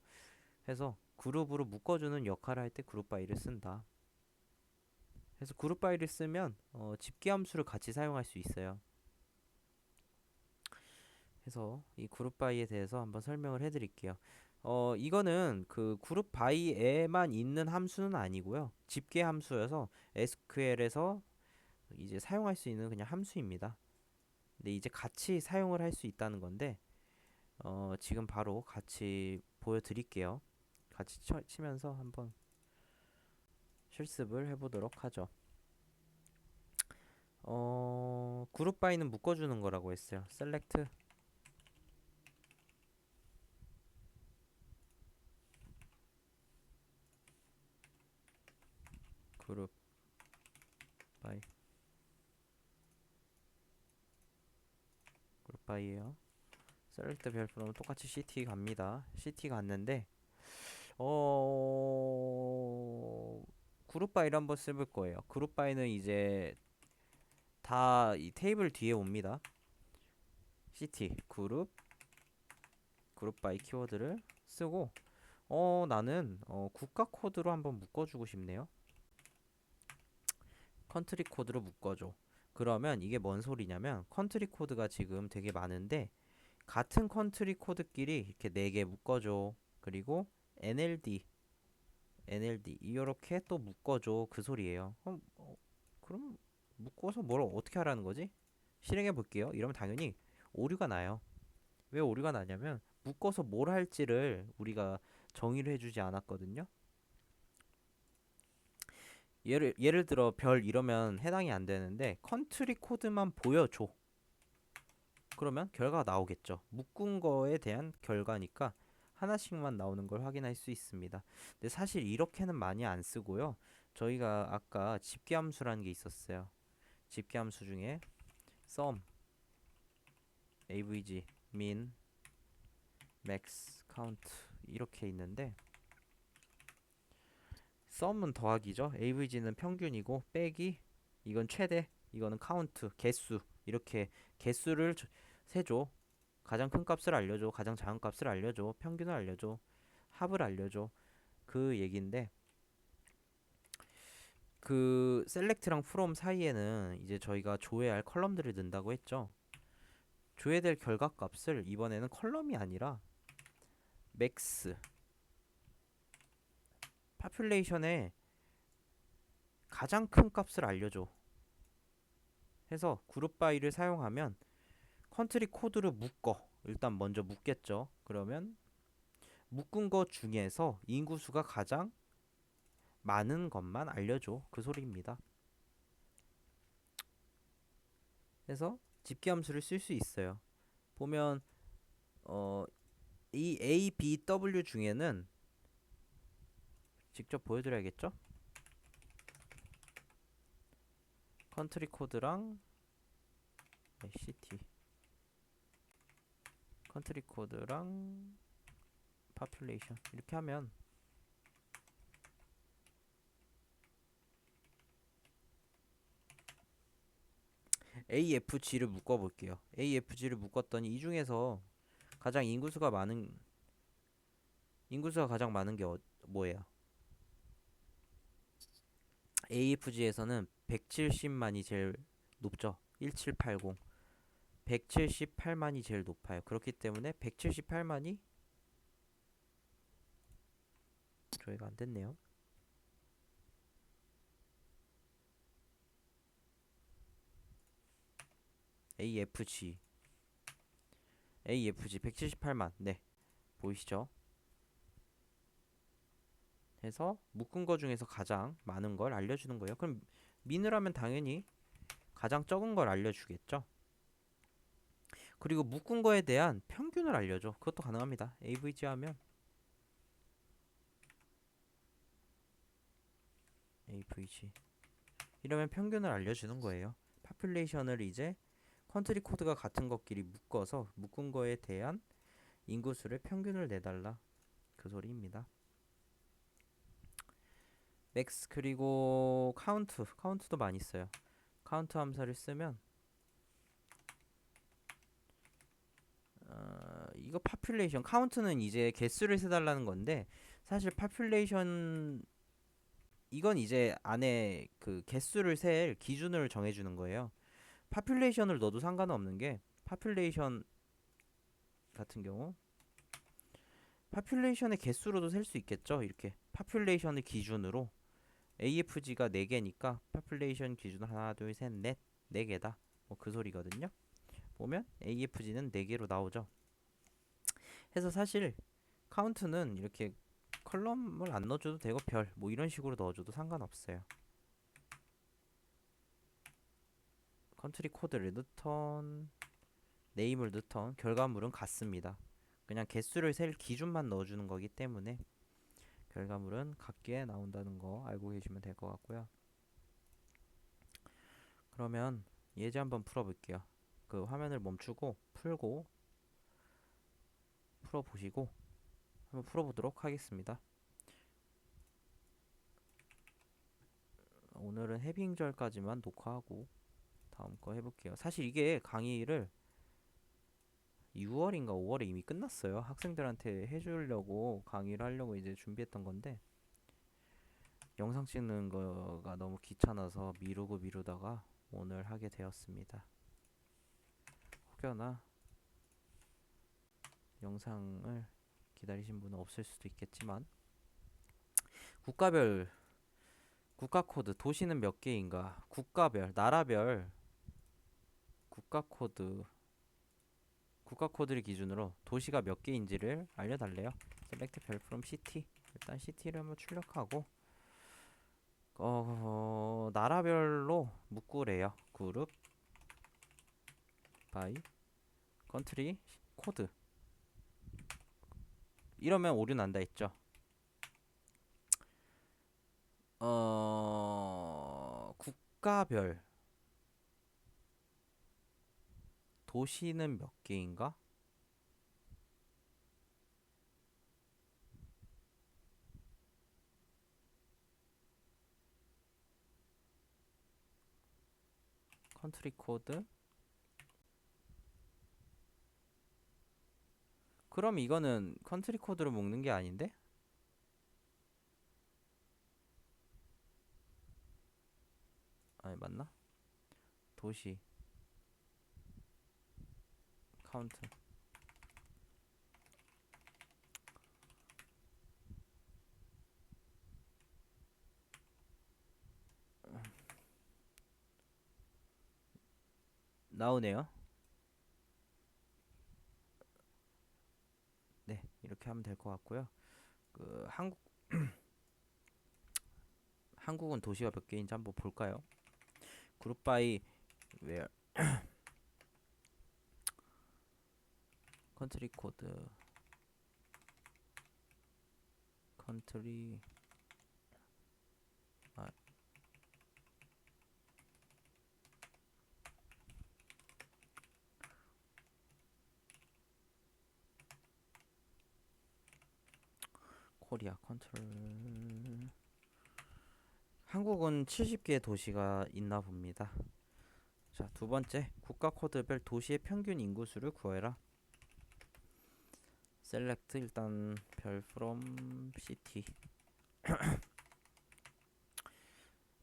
해서 그룹으로 묶어주는 역할을 할 때 그룹 바이를 쓴다. 그래서 그룹 바이를 쓰면 집계 함수를 같이 사용할 수 있어요. 그래서 이 그룹 바이에 대해서 한번 설명을 해드릴게요. 이거는 그 그룹 바이에만 있는 함수는 아니고요. 집계 함수여서 SQL에서 이제 사용할 수 있는 그냥 함수입니다. 근데 이제 같이 사용을 할 수 있다는 건데 지금 바로 같이 보여드릴게요. 같이 치면서 한번 실습을 해보도록 하죠. 그룹 바이는 묶어주는 거라고 했어요. select 그룹 바이 그룹 바이에요. select 별표는 똑같이 CT 갑니다. CT 갔는데 그룹 바이를 한번 써볼 거예요. 그룹 바이는 이제 다 이 테이블 뒤에 옵니다. CT 그룹 바이 키워드를 쓰고 나는 국가 코드로 한번 묶어주고 싶네요. 컨트리 코드로 묶어줘. 그러면 이게 뭔 소리냐면 컨트리 코드가 지금 되게 많은데 같은 컨트리 코드끼리 이렇게 4개 묶어줘. 그리고 NLD 이렇게 또 묶어줘 그 소리예요. 그럼 묶어서 뭘 어떻게 하라는 거지? 실행해 볼게요. 이러면 당연히 오류가 나요. 왜 오류가 나냐면 묶어서 뭘 할지를 우리가 정의를 해주지 않았거든요. 예를 들어 별 이러면 해당이 안 되는데 컨트리 코드만 보여줘. 그러면 결과가 나오겠죠. 묶은 거에 대한 결과니까 하나씩만 나오는 걸 확인할 수 있습니다. 근데 사실 이렇게는 많이 안 쓰고요. 저희가 아까 집계함수라는 게 있었어요. 집계함수 중에 sum, avg, min, max, count 이렇게 있는데 sum은 더하기죠. avg는 평균이고 빼기 이건 최대, 이거는 count, 개수 이렇게 개수를 세줘. 가장 큰 값을 알려줘. 가장 작은 값을 알려줘. 평균을 알려줘. 합을 알려줘. 그 얘기인데 그 select랑 from 사이에는 이제 저희가 조회할 컬럼들을 넣는다고 했죠. 조회될 결과값을 이번에는 컬럼이 아니라 max, population의 가장 큰 값을 알려줘. 해서 그룹 바이를 사용하면 컨트리 코드를 묶어. 일단 먼저 묶겠죠. 그러면 묶은 것 중에서 인구수가 가장 많은 것만 알려줘. 그 소리입니다. 그래서 집계함수를 쓸 수 있어요. 보면 어, 이 A, B, W 중에는 직접 보여드려야겠죠? 컨트리 코드랑 CT 컨트리 코드랑 population 이렇게 하면 AFG를 묶어볼게요. AFG를 묶었더니 이 중에서 가장 인구수가 가장 많은 게 뭐예요? AFG에서는 170만이 제일 높죠. 1780. 178만이 제일 높아요. 그렇기 때문에 178만이 저희가 안 됐네요. AFG 178만. 네, 보이시죠? 해서 묶은 거 중에서 가장 많은 걸 알려주는 거예요. 그럼 민을 하면 당연히 가장 적은 걸 알려주겠죠. 그리고 묶은 거에 대한 평균을 알려줘. 그것도 가능합니다. AVG 하면 AVG 이러면 평균을 알려주는 거예요. 파퓰레이션을 이제 컨트리 코드가 같은 것끼리 묶어서 묶은 거에 대한 인구수를 평균을 내달라, 그 소리입니다. 맥스. 그리고 카운트도 많이 써요. 카운트 함수를 쓰면 이거 파퓰레이션 카운트는 이제 개수를 세달라는 건데, 사실 파퓰레이션 이건 이제 안에 그 개수를 셀 기준을 정해주는 거예요. 파퓰레이션을 넣어도 상관은 없는 게, 파퓰레이션 같은 경우 파퓰레이션의 개수로도 셀 수 있겠죠. 이렇게 파퓰레이션을 기준으로 AFG가 4개니까 파퓰레이션 기준 하나 둘 셋 넷 4개다, 뭐 그 소리거든요. 보면 AFG는 4개로 나오죠. 해서 사실 카운트는 이렇게 컬럼을 안 넣어줘도 되고 별 뭐 이런 식으로 넣어줘도 상관없어요. 컨트리 코드 리턴 네임을 리턴 결과물은 같습니다. 그냥 개수를 셀 기준만 넣어주는 거기 때문에 결과물은 같게 나온다는 거 알고 계시면 될 것 같고요. 그러면 예제 한번 풀어볼게요. 그 화면을 멈추고 풀어보시고 한번 풀어보도록 하겠습니다. 오늘은 해빙절까지만 녹화하고 다음 거 해볼게요. 사실 이게 강의를 6월인가 5월에 이미 끝났어요. 학생들한테 해주려고 강의를 하려고 이제 준비했던 건데, 영상 찍는 거가 너무 귀찮아서 미루다가 오늘 하게 되었습니다. 혹여나 영상을 기다리신 분은 없을 수도 있겠지만, 국가별 국가 코드 도시는 몇 개인가, 국가별 나라별 국가 코드를 기준으로 도시가 몇 개인지를 알려달래요. select 별 from city. 일단 city를 한번 출력하고 나라별로 묶으래요. 그룹 by country 코드. 이러면 오류 난다 했죠. 국가별 도시는 몇 개인가? 컨트리 코드. 그럼 이거는 컨트리 코드로 묶는 게 아닌데? 아니, 맞나? 도시 카운트. 나오네요. 네, 이렇게 하면 될 것 같고요. 그 한국은 도시가 몇 개인지 한번 볼까요? 그룹 바이 where 컨트리 코드 컨트리 코리아 컨트롤. 한국은 70개 도시가 있나 봅니다. 자, 두 번째, 국가 코드별 도시의 평균 인구수를 구해라. select 일단 별 from city.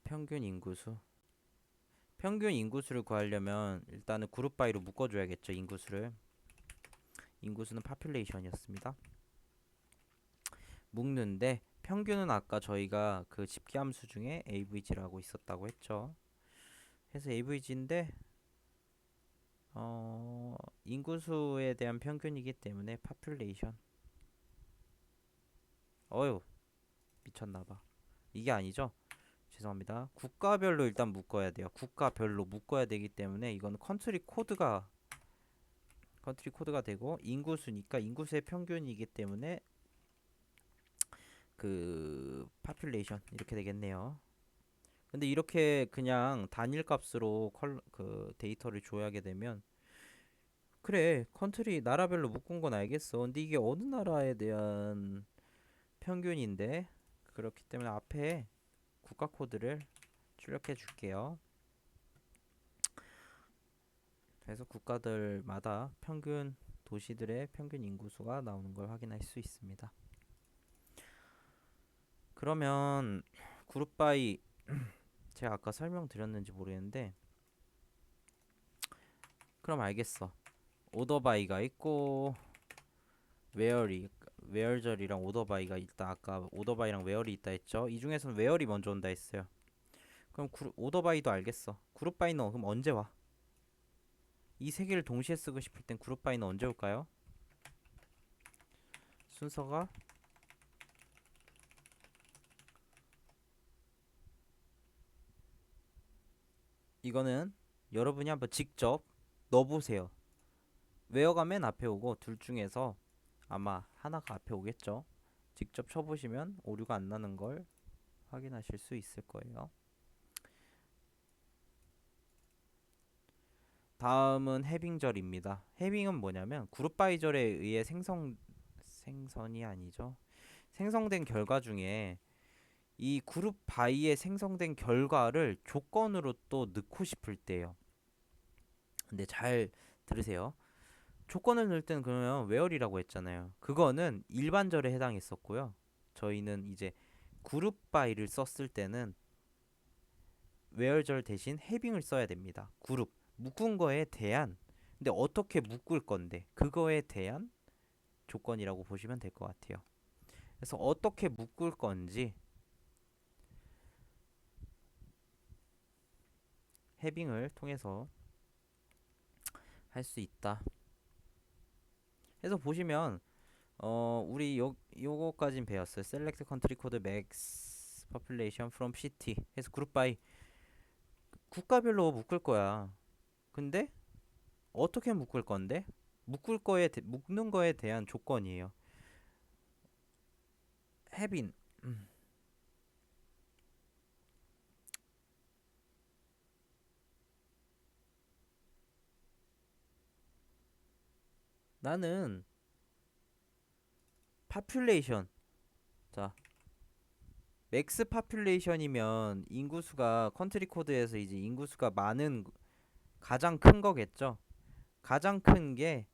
평균 인구수. 평균 인구수를 구하려면 일단은 그룹 바이로 묶어줘야겠죠. 인구수를. 인구수는 population이었습니다. 묶는데 평균은 아까 저희가 그 집계함수 중에 avg라고 있었다고 했죠. 그래서 avg인데 인구수에 대한 평균이기 때문에 population. 어휴, 미쳤나봐. 이게 아니죠? 죄송합니다. 국가별로 일단 묶어야 돼요. 국가별로 묶어야 되기 때문에 이건 컨트리 코드가 되고, 인구수니까 인구수의 평균이기 때문에 그 population 이렇게 되겠네요. 근데 이렇게 그냥 단일 값으로 그 데이터를 조회하게 되면, 그래 컨트리 나라별로 묶은 건 알겠어. 근데 이게 어느 나라에 대한 평균인데, 그렇기 때문에 앞에 국가 코드를 출력해 줄게요. 그래서 국가들마다 평균 도시들의 평균 인구수가 나오는 걸 확인할 수 있습니다. 그러면 그룹 바이, 제가 아까 설명드렸는지 모르겠는데, 그럼 알겠어. 오더 바이가 있고 웨어절이랑 오더 바이가 있다. 아까 오더 바이랑 웨어리 있다 했죠. 이 중에서는 웨어리 먼저 온다 했어요. 그럼 오더 바이도 알겠어. 그룹 바이는 그럼 언제 와? 이 세 개를 동시에 쓰고 싶을 땐 그룹 바이는 언제 올까요? 순서가 이거는 여러분이 한번 직접 넣어보세요. 웨어가 맨 앞에 오고 둘 중에서 아마 하나가 앞에 오겠죠. 직접 쳐보시면 오류가 안 나는 걸 확인하실 수 있을 거예요. 다음은 해빙절입니다. 해빙은 뭐냐면 그룹 바이절에 의해 생성이 아니죠. 생성된 결과 중에 이 그룹 바이에 생성된 결과를 조건으로 또 넣고 싶을 때요. 근데 잘 들으세요. 조건을 넣을 때는 그러면 where이라고 했잖아요. 그거는 일반절에 해당했었고요. 저희는 이제 그룹 바이를 썼을 때는 where절 대신 having을 써야 됩니다. 그룹 묶은 거에 대한, 근데 어떻게 묶을 건데 그거에 대한 조건이라고 보시면 될 것 같아요. 그래서 어떻게 묶을 건지 having을 통해서 할 수 있다. 그래서 보시면 우리 요거까진 배웠어요. Select Country Code Max Population from City. 해서 그룹 바이 국가별로 묶을 거야. 근데 어떻게 묶을 건데? 묶는 거에 대한 조건이에요. having. 나는 population. 자, 맥스 파퓰레이션이면 인구수가 컨트리 코드에서 이제 인구수가 많은 가장 큰 거겠죠. 가장 큰 게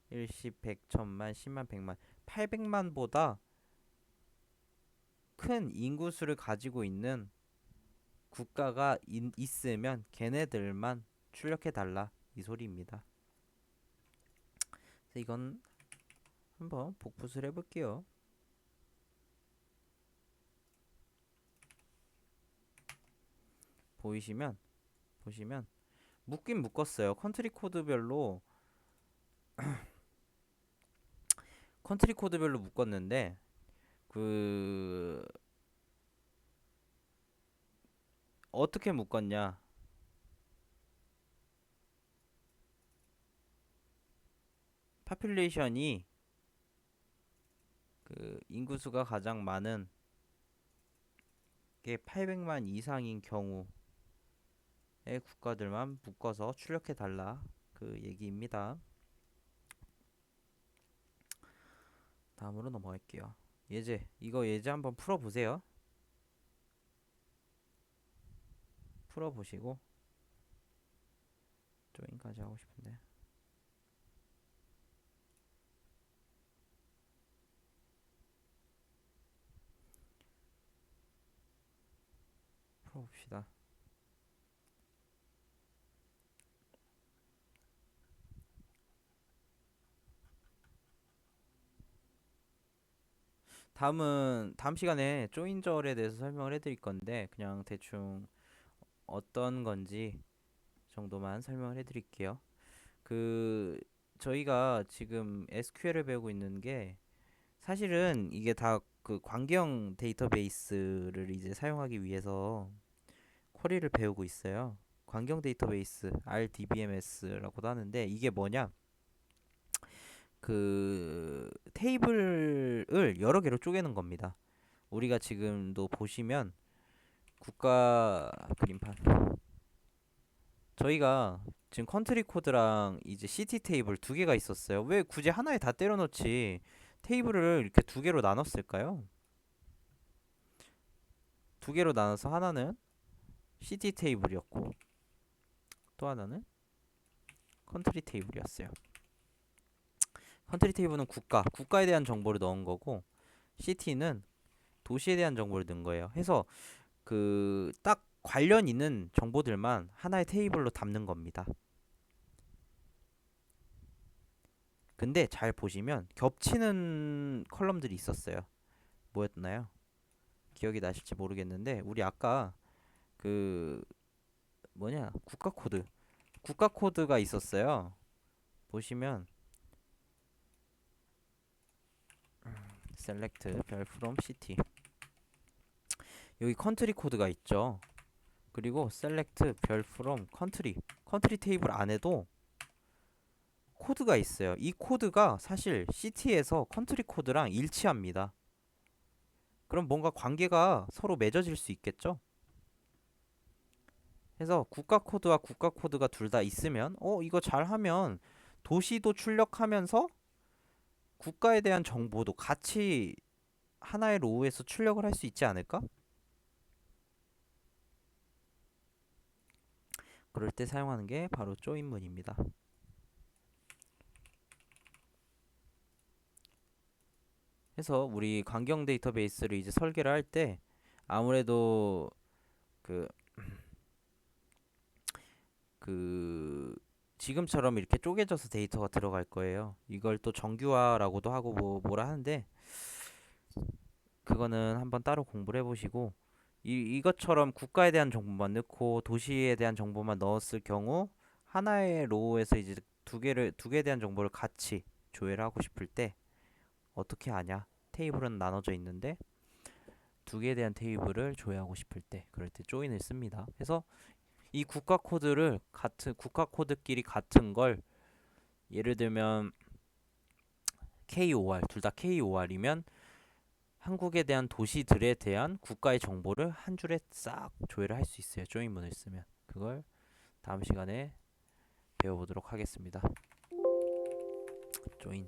1, 10, 100, 1000만, 10만, 100만, 800만보다 큰 인구수를 가지고 있는 국가가 있으면 걔네들만 출력해 달라, 이 소리입니다. 그래서 이건 한번 복붙을 해볼게요. 보시면 묶긴 묶었어요. 컨트리 코드별로 묶었는데, 그 어떻게 묶었냐? 파퓰레이션이 그 인구수가 가장 많은 게 800만 이상인 경우의 국가들만 묶어서 출력해 달라, 그 얘기입니다. 다음으로 넘어갈게요. 이거 예제 한번 풀어보세요. 풀어보시고 조인까지 하고 싶은데 풀어봅시다. 다음 시간에 조인절에 대해서 설명을 해드릴 건데 그냥 대충 어떤 건지 정도만 설명을 해드릴게요. 그 저희가 지금 SQL을 배우고 있는 게 사실은 이게 다 그 관계형 데이터베이스를 이제 사용하기 위해서 쿼리를 배우고 있어요. 관계형 데이터베이스 RDBMS라고도 하는데 이게 뭐냐? 그 테이블을 여러 개로 쪼개는 겁니다. 우리가 지금도 보시면 국가 그림판 저희가 지금 컨트리 코드랑 이제 시티 테이블 두 개가 있었어요. 왜 굳이 하나에 다 때려 넣지? 테이블을 이렇게 두 개로 나눴을까요? 두 개로 나눠서 하나는 시티 테이블이었고 또 하나는 컨트리 테이블이었어요. 컨트리 테이블은 국가에 대한 정보를 넣은 거고 시티는 도시에 대한 정보를 넣은 거예요. 해서 그 딱 관련 있는 정보들만 하나의 테이블로 담는 겁니다. 근데 잘 보시면 겹치는 컬럼들이 있었어요. 뭐였나요? 기억이 나실지 모르겠는데 우리 아까 그 뭐냐 국가 코드가 있었어요. 보시면 select 별 from city 여기 컨트리 코드가 있죠. 그리고 select 별 from 컨트리 테이블 안에도 코드가 있어요. 이 코드가 사실 city에서 컨트리 코드랑 일치합니다. 그럼 뭔가 관계가 서로 맺어질 수 있겠죠? 해서 국가 코드와 국가 코드가 둘 다 있으면 이거 잘하면 도시도 출력하면서 국가에 대한 정보도 같이 하나의 로우에서 출력을 할 수 있지 않을까? 그럴 때 사용하는 게 바로 조인문입니다. 해서 우리 관경 데이터베이스를 이제 설계를 할 때 아무래도 그 그 지금처럼 이렇게 쪼개져서 데이터가 들어갈 거예요. 이걸 또 정규화라고도 하고 뭐라 하는데 그거는 한번 따로 공부를 해보시고 이것처럼 국가에 대한 정보만 넣고 도시에 대한 정보만 넣었을 경우 하나의 로우에서 이제 두 개에 대한 정보를 같이 조회를 하고 싶을 때 어떻게 하냐? 테이블은 나눠져 있는데 두 개에 대한 테이블을 조회하고 싶을 때 그럴 때 조인을 씁니다. 그래서 이 국가 코드를 같은 국가 코드끼리 같은 걸 예를 들면 KOR 둘 다 KOR이면 한국에 대한 도시들에 대한 국가의 정보를 한 줄에 싹 조회를 할 수 있어요. 조인문을 쓰면 그걸 다음 시간에 배워보도록 하겠습니다. 조인